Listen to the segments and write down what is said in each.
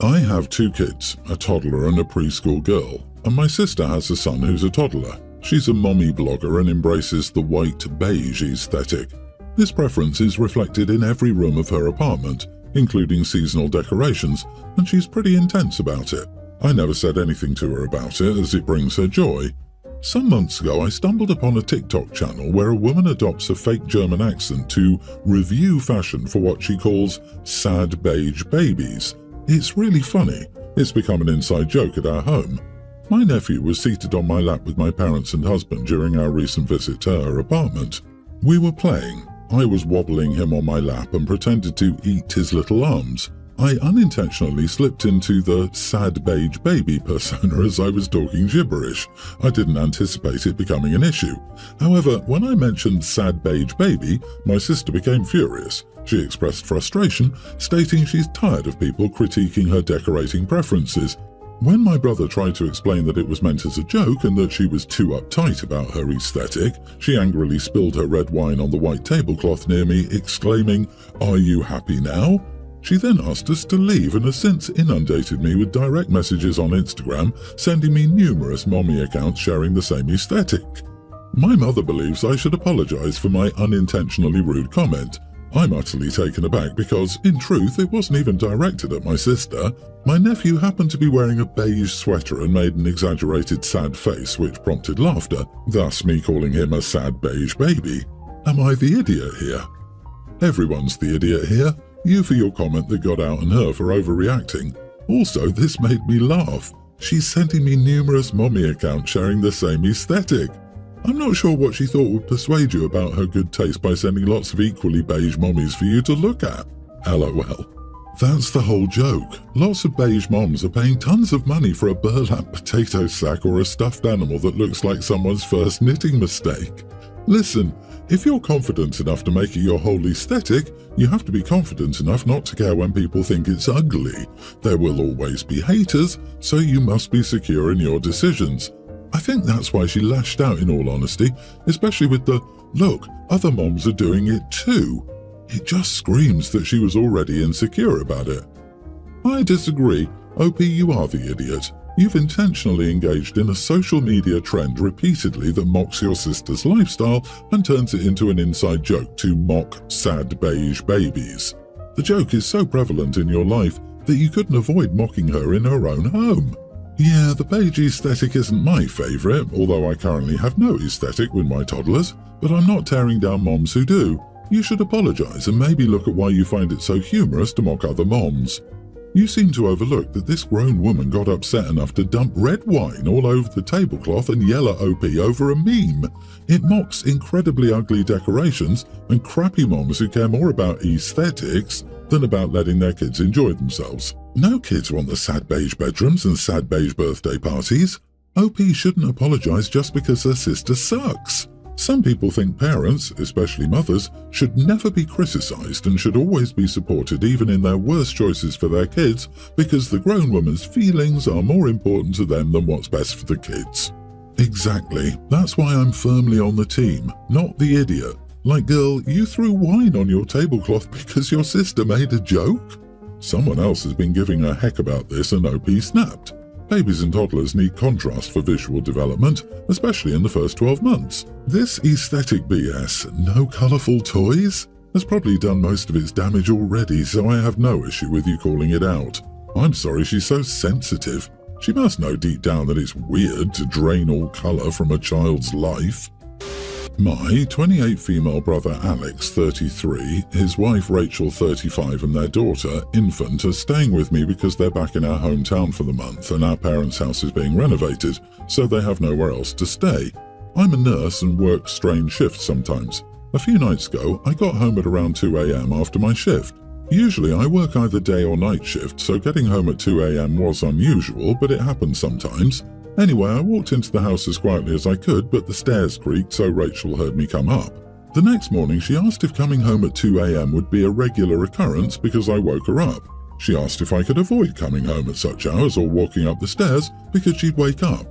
I have two kids, a toddler and a preschool girl, and my sister has a son who's a toddler. She's a mommy blogger and embraces the white beige aesthetic. This preference is reflected in every room of her apartment, including seasonal decorations, and she's pretty intense about it. I never said anything to her about it as it brings her joy. Some months ago, I stumbled upon a TikTok channel where a woman adopts a fake German accent to review fashion for what she calls sad beige babies. It's really funny. It's become an inside joke at our home. My nephew was seated on my lap with my parents and husband during our recent visit to her apartment. We were playing. I was wobbling him on my lap and pretended to eat his little arms. I unintentionally slipped into the sad beige baby persona as I was talking gibberish. I didn't anticipate it becoming an issue. However, when I mentioned sad beige baby, my sister became furious. She expressed frustration, stating she's tired of people critiquing her decorating preferences. When my brother tried to explain that it was meant as a joke and that she was too uptight about her aesthetic, she angrily spilled her red wine on the white tablecloth near me, exclaiming, "Are you happy now?" She then asked us to leave and has since inundated me with direct messages on Instagram, sending me numerous mommy accounts sharing the same aesthetic. My mother believes I should apologize for my unintentionally rude comment. I'm utterly taken aback because, in truth, it wasn't even directed at my sister. My nephew happened to be wearing a beige sweater and made an exaggerated sad face which prompted laughter, thus me calling him a sad beige baby. Am I the idiot here? Everyone's the idiot here. You for your comment that got out and her for overreacting. Also, this made me laugh. She's sending me numerous mommy accounts sharing the same aesthetic. I'm not sure what she thought would persuade you about her good taste by sending lots of equally beige mommies for you to look at. LOL. That's the whole joke. Lots of beige moms are paying tons of money for a burlap potato sack or a stuffed animal that looks like someone's first knitting mistake. Listen, if you're confident enough to make it your whole aesthetic, you have to be confident enough not to care when people think it's ugly. There will always be haters, so you must be secure in your decisions. I think that's why she lashed out in all honesty, especially with the, "Look, other moms are doing it too." It just screams that she was already insecure about it. I disagree. OP, you are the idiot. You've intentionally engaged in a social media trend repeatedly that mocks your sister's lifestyle and turns it into an inside joke to mock sad beige babies. The joke is so prevalent in your life that you couldn't avoid mocking her in her own home. Yeah, the beige aesthetic isn't my favourite, although I currently have no aesthetic with my toddlers, but I'm not tearing down moms who do. You should apologise and maybe look at why you find it so humorous to mock other moms. You seem to overlook that this grown woman got upset enough to dump red wine all over the tablecloth and yell at OP over a meme. It mocks incredibly ugly decorations and crappy moms who care more about aesthetics than about letting their kids enjoy themselves. No kids want the sad beige bedrooms and sad beige birthday parties. OP shouldn't apologise just because her sister sucks. Some people think parents, especially mothers, should never be criticised and should always be supported even in their worst choices for their kids because the grown woman's feelings are more important to them than what's best for the kids. Exactly. That's why I'm firmly on the team, not the idiot. Like, girl, you threw wine on your tablecloth because your sister made a joke? Someone else has been giving a heck about this and OP snapped. Babies and toddlers need contrast for visual development, especially in the first 12 months. This aesthetic BS, no colourful toys, has probably done most of its damage already, so I have no issue with you calling it out. I'm sorry she's so sensitive. She must know deep down that it's weird to drain all colour from a child's life. My 28 female brother Alex, 33, his wife Rachel, 35, and their daughter, Infant, are staying with me because they're back in our hometown for the month and our parents' house is being renovated, so they have nowhere else to stay. I'm a nurse and work strange shifts sometimes. A few nights ago, I got home at around 2 a.m. after my shift. Usually I work either day or night shift, so getting home at 2 a.m. was unusual, but it happens sometimes. Anyway, I walked into the house as quietly as I could, but the stairs creaked, so Rachel heard me come up. The next morning, she asked if coming home at 2 a.m. would be a regular occurrence because I woke her up. She asked if I could avoid coming home at such hours or walking up the stairs because she'd wake up.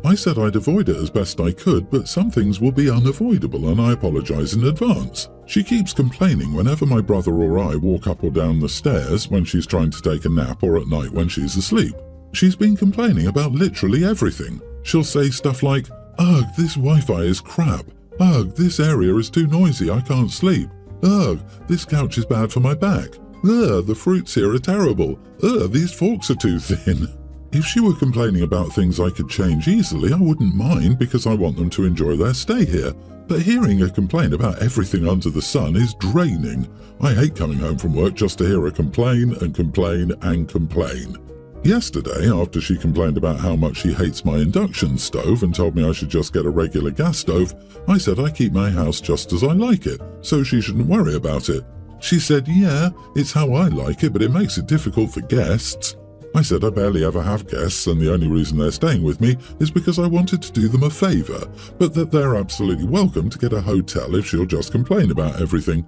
I said I'd avoid it as best I could, but some things will be unavoidable and I apologize in advance. She keeps complaining whenever my brother or I walk up or down the stairs when she's trying to take a nap or at night when she's asleep. She's been complaining about literally everything. She'll say stuff like, "Ugh, this Wi-Fi is crap. Ugh, this area is too noisy, I can't sleep. Ugh, this couch is bad for my back. Ugh, the fruits here are terrible. Ugh, these forks are too thin." If she were complaining about things I could change easily, I wouldn't mind because I want them to enjoy their stay here. But hearing her complain about everything under the sun is draining. I hate coming home from work just to hear her complain and complain and complain. Yesterday, after she complained about how much she hates my induction stove and told me I should just get a regular gas stove, I said I keep my house just as I like it, so she shouldn't worry about it. She said, "Yeah, it's how I like it, but it makes it difficult for guests." I said I barely ever have guests and the only reason they're staying with me is because I wanted to do them a favour, but that they're absolutely welcome to get a hotel if she'll just complain about everything.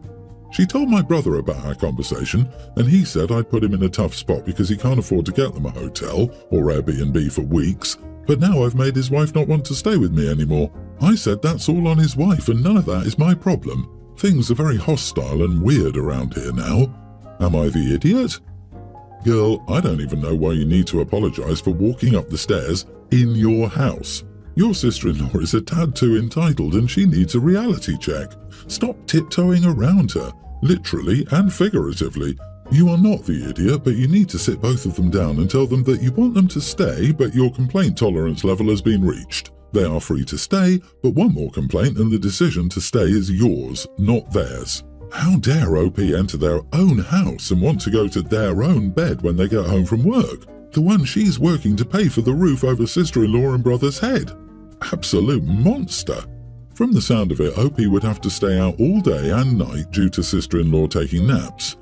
She told my brother about our conversation and he said I'd put him in a tough spot because he can't afford to get them a hotel or Airbnb for weeks, but now I've made his wife not want to stay with me anymore. I said that's all on his wife and none of that is my problem. Things are very hostile and weird around here now. Am I the idiot? Girl, I don't even know why you need to apologise for walking up the stairs in your house. Your sister-in-law is a tad too entitled and she needs a reality check. Stop tiptoeing around her, literally and figuratively. You are not the idiot, but you need to sit both of them down and tell them that you want them to stay, but your complaint tolerance level has been reached. They are free to stay, but one more complaint and the decision to stay is yours, not theirs. How dare OP enter their own house and want to go to their own bed when they get home from work? The one she's working to pay for the roof over sister-in-law and brother's head. Absolute monster. From the sound of it, OP would have to stay out all day and night due to sister-in-law taking naps.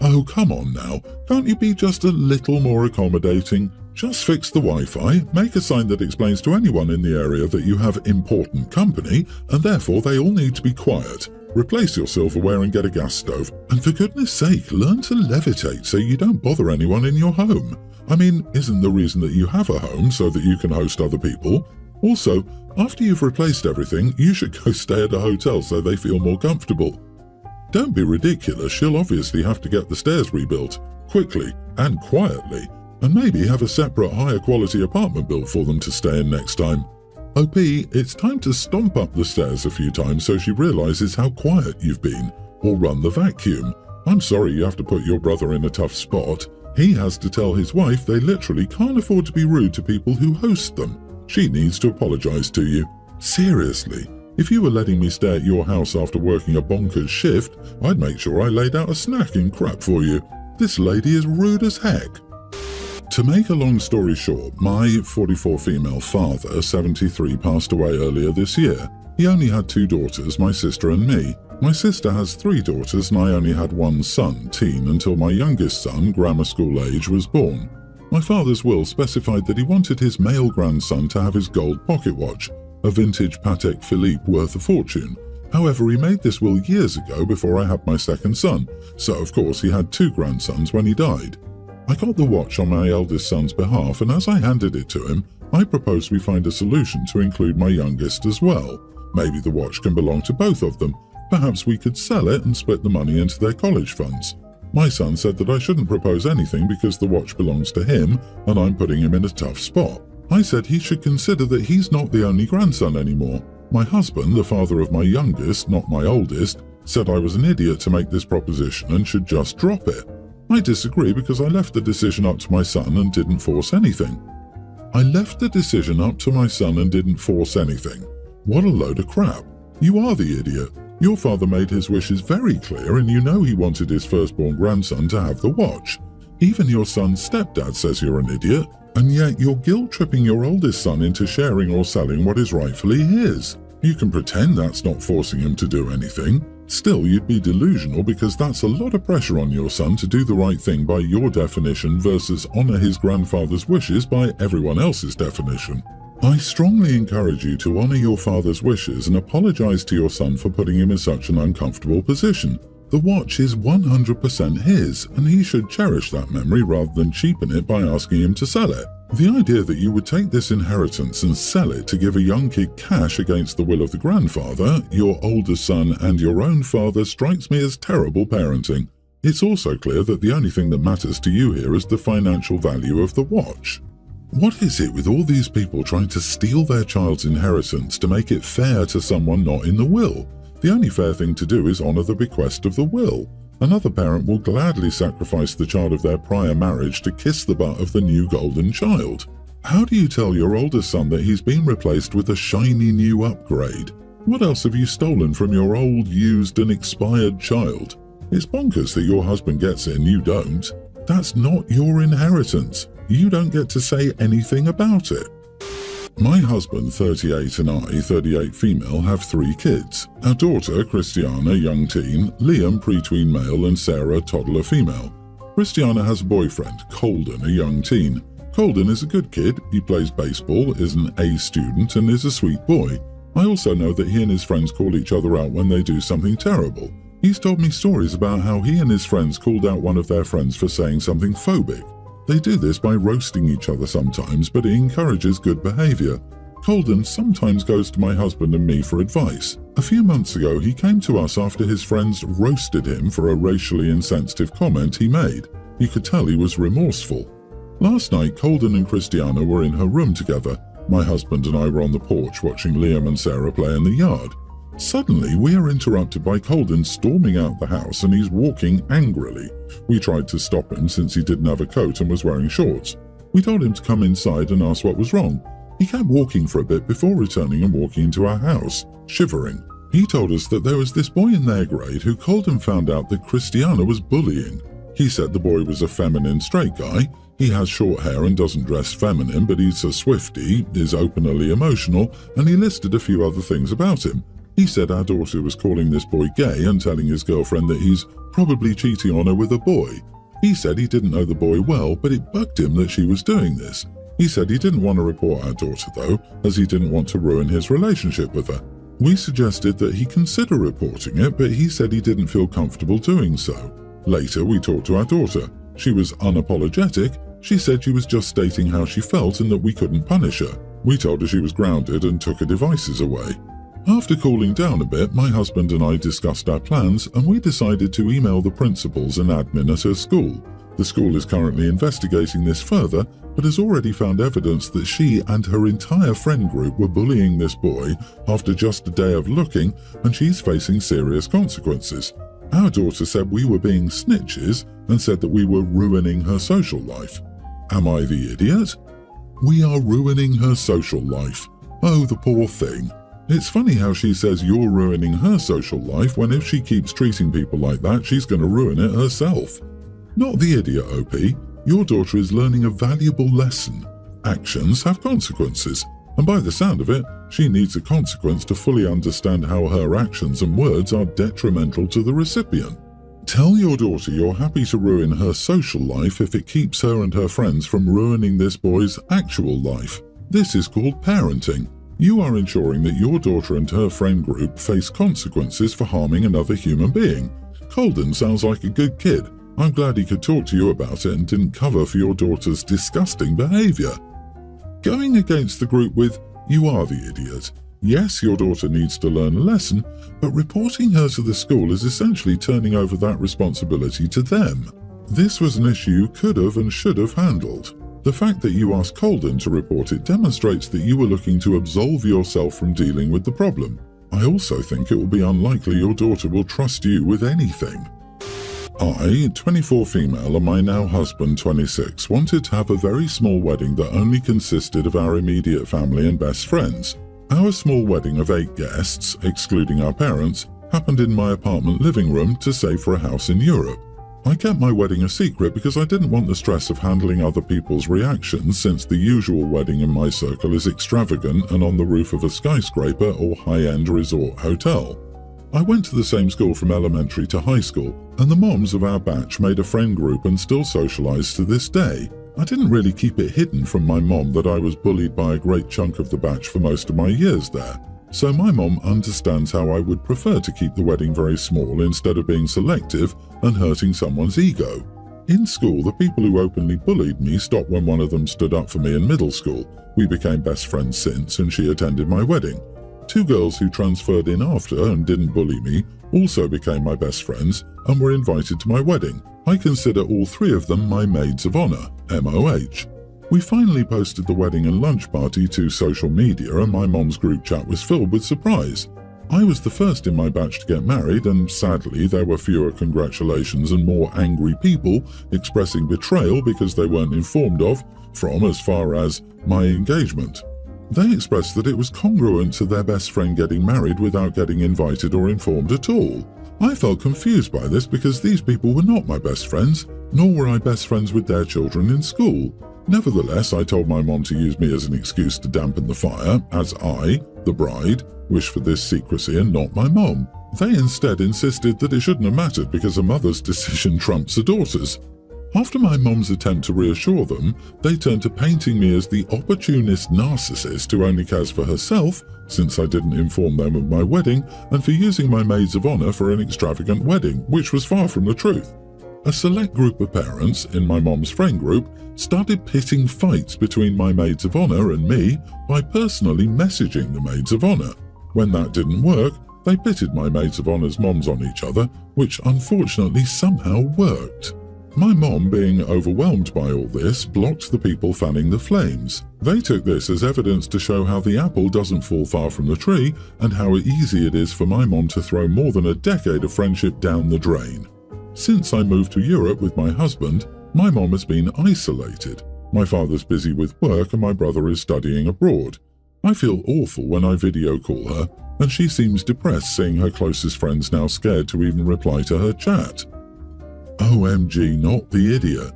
Oh, come on now. Can't you be just a little more accommodating? Just fix the Wi-Fi, make a sign that explains to anyone in the area that you have important company and therefore they all need to be quiet. Replace your silverware and get a gas stove. And for goodness sake, learn to levitate so you don't bother anyone in your home. I mean, isn't the reason that you have a home so that you can host other people? Also, after you've replaced everything, you should go stay at a hotel so they feel more comfortable. Don't be ridiculous, she'll obviously have to get the stairs rebuilt, quickly and quietly, and maybe have a separate higher quality apartment built for them to stay in next time. OP, it's time to stomp up the stairs a few times so she realises how quiet you've been, or run the vacuum. I'm sorry you have to put your brother in a tough spot. He has to tell his wife they literally can't afford to be rude to people who host them. She needs to apologise to you. Seriously, if you were letting me stay at your house after working a bonkers shift, I'd make sure I laid out a snack and crap for you. This lady is rude as heck. To make a long story short, my 44 female father, 73, passed away earlier this year. He only had 2 daughters, my sister and me. My sister has 3 daughters and I only had 1 son, teen, until my youngest son, grammar school age, was born. My father's will specified that he wanted his male grandson to have his gold pocket watch, a vintage Patek Philippe worth a fortune. However, he made this will years ago before I had my second son, so of course he had 2 grandsons when he died. I got the watch on my eldest son's behalf, and as I handed it to him, I proposed we find a solution to include my youngest as well. Maybe the watch can belong to both of them. Perhaps we could sell it and split the money into their college funds. My son said that I shouldn't propose anything because the watch belongs to him and I'm putting him in a tough spot. I said he should consider that he's not the only grandson anymore. My husband, the father of my youngest, not my oldest, said I was an idiot to make this proposition and should just drop it. I disagree because I left the decision up to my son and didn't force anything. What a load of crap. You are the idiot. Your father made his wishes very clear and you know he wanted his firstborn grandson to have the watch. Even your son's stepdad says you're an idiot, and yet you're guilt-tripping your oldest son into sharing or selling what is rightfully his. You can pretend that's not forcing him to do anything. Still, you'd be delusional because that's a lot of pressure on your son to do the right thing by your definition versus honour his grandfather's wishes by everyone else's definition. I strongly encourage you to honour your father's wishes and apologise to your son for putting him in such an uncomfortable position. The watch is 100% his, and he should cherish that memory rather than cheapen it by asking him to sell it. The idea that you would take this inheritance and sell it to give a young kid cash against the will of the grandfather, your older son, and your own father strikes me as terrible parenting. It's also clear that the only thing that matters to you here is the financial value of the watch. What is it with all these people trying to steal their child's inheritance to make it fair to someone not in the will? The only fair thing to do is honour the bequest of the will. Another parent will gladly sacrifice the child of their prior marriage to kiss the butt of the new golden child. How do you tell your older son that he's been replaced with a shiny new upgrade? What else have you stolen from your old, used and expired child? It's bonkers that your husband gets it and you don't. That's not your inheritance. You don't get to say anything about it. My husband, 38, and I, 38 female, have 3 kids. Our daughter, Christiana, young teen, Liam, preteen male, and Sarah, toddler female. Christiana has a boyfriend, Colden, a young teen. Colden is a good kid. He plays baseball, is an A student, and is a sweet boy. I also know that he and his friends call each other out when they do something terrible. He's told me stories about how he and his friends called out one of their friends for saying something phobic. They do this by roasting each other sometimes, but it encourages good behaviour. Colden sometimes goes to my husband and me for advice. A few months ago, he came to us after his friends roasted him for a racially insensitive comment he made. You could tell he was remorseful. Last night, Colden and Christiana were in her room together. My husband and I were on the porch watching Liam and Sarah play in the yard. Suddenly, we are interrupted by Colden storming out the house and he's walking angrily. We tried to stop him since he didn't have a coat and was wearing shorts. We told him to come inside and ask what was wrong. He kept walking for a bit before returning and walking into our house, shivering. He told us that there was this boy in their grade who Colden found out that Christiana was bullying. He said the boy was a feminine straight guy. He has short hair and doesn't dress feminine, but he's a Swiftie, is openly emotional, and he listed a few other things about him. He said our daughter was calling this boy gay and telling his girlfriend that he's probably cheating on her with a boy. He said he didn't know the boy well, but it bugged him that she was doing this. He said he didn't want to report our daughter though, as he didn't want to ruin his relationship with her. We suggested that he consider reporting it, but he said he didn't feel comfortable doing so. Later, we talked to our daughter. She was unapologetic. She said she was just stating how she felt and that we couldn't punish her. We told her she was grounded and took her devices away. After cooling down a bit, my husband and I discussed our plans and we decided to email the principals and admin at her school. The school is currently investigating this further, but has already found evidence that she and her entire friend group were bullying this boy after just a day of looking, and she's facing serious consequences. Our daughter said we were being snitches and said that we were ruining her social life. Am I the idiot? We are ruining her social life. Oh, the poor thing. It's funny how she says you're ruining her social life when if she keeps treating people like that, she's going to ruin it herself. Not the idiot, OP. Your daughter is learning a valuable lesson. Actions have consequences, and by the sound of it, she needs a consequence to fully understand how her actions and words are detrimental to the recipient. Tell your daughter you're happy to ruin her social life if it keeps her and her friends from ruining this boy's actual life. This is called parenting. You are ensuring that your daughter and her friend group face consequences for harming another human being. Colden sounds like a good kid. I'm glad he could talk to you about it and didn't cover for your daughter's disgusting behaviour. Going against the group with, "You are the idiot." Yes, your daughter needs to learn a lesson, but reporting her to the school is essentially turning over that responsibility to them. This was an issue you could have and should have handled. The fact that you asked Colden to report it demonstrates that you were looking to absolve yourself from dealing with the problem. I also think it will be unlikely your daughter will trust you with anything. I, 24 female, and my now husband, 26, wanted to have a very small wedding that only consisted of our immediate family and best friends. Our small wedding of 8 guests, excluding our parents, happened in my apartment living room to save for a house in Europe. I kept my wedding a secret because I didn't want the stress of handling other people's reactions, since the usual wedding in my circle is extravagant and on the roof of a skyscraper or high-end resort hotel. I went to the same school from elementary to high school, and the moms of our batch made a friend group and still socialise to this day. I didn't really keep it hidden from my mom that I was bullied by a great chunk of the batch for most of my years there. So my mom understands how I would prefer to keep the wedding very small instead of being selective and hurting someone's ego. In school, the people who openly bullied me stopped when one of them stood up for me in middle school. We became best friends since, and she attended my wedding. 2 girls who transferred in after and didn't bully me also became my best friends and were invited to my wedding. I consider all 3 of them my maids of honor, MOH. We finally posted the wedding and lunch party to social media, and my mom's group chat was filled with surprise. I was the first in my batch to get married, and sadly there were fewer congratulations and more angry people expressing betrayal because they weren't informed of, from as far as, my engagement. They expressed that it was congruent to their best friend getting married without getting invited or informed at all. I felt confused by this because these people were not my best friends, nor were I best friends with their children in school. Nevertheless, I told my mom to use me as an excuse to dampen the fire, as I, the bride, wished for this secrecy and not my mom. They instead insisted that it shouldn't have mattered because a mother's decision trumps a daughter's. After my mom's attempt to reassure them, they turned to painting me as the opportunist narcissist who only cares for herself, since I didn't inform them of my wedding, and for using my maids of honor for an extravagant wedding, which was far from the truth. A select group of parents, in my mom's friend group, started pitting fights between my maids of honor and me by personally messaging the maids of honor. When that didn't work, they pitted my maids of honor's moms on each other, which unfortunately somehow worked. My mom, being overwhelmed by all this, blocked the people fanning the flames. They took this as evidence to show how the apple doesn't fall far from the tree and how easy it is for my mom to throw more than a decade of friendship down the drain. Since I moved to Europe with my husband, my mom has been isolated. My father's busy with work and my brother is studying abroad. I feel awful when I video call her, and she seems depressed seeing her closest friends now scared to even reply to her chat. OMG, not the idiot.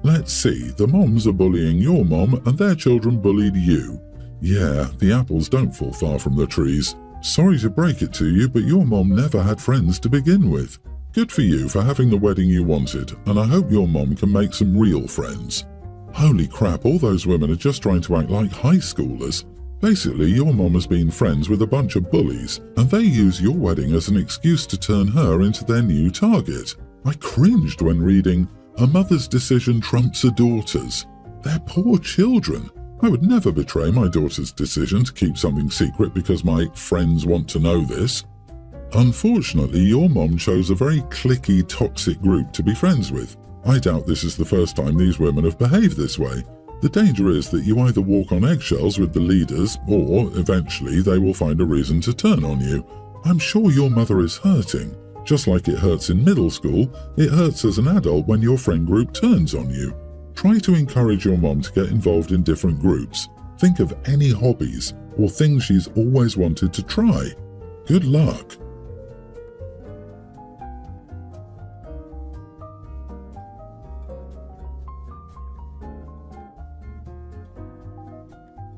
Let's see, the moms are bullying your mom and their children bullied you. Yeah, the apples don't fall far from the trees. Sorry to break it to you, but your mom never had friends to begin with. Good for you for having the wedding you wanted, and I hope your mom can make some real friends. Holy crap, all those women are just trying to act like high schoolers. Basically, your mom has been friends with a bunch of bullies, and they use your wedding as an excuse to turn her into their new target. I cringed when reading, "A mother's decision trumps a daughter's." They're poor children. I would never betray my daughter's decision to keep something secret because my friends want to know this. Unfortunately, your mom chose a very cliquey, toxic group to be friends with. I doubt this is the first time these women have behaved this way. The danger is that you either walk on eggshells with the leaders, or eventually they will find a reason to turn on you. I'm sure your mother is hurting. Just like it hurts in middle school, it hurts as an adult when your friend group turns on you. Try to encourage your mom to get involved in different groups. Think of any hobbies or things she's always wanted to try. Good luck.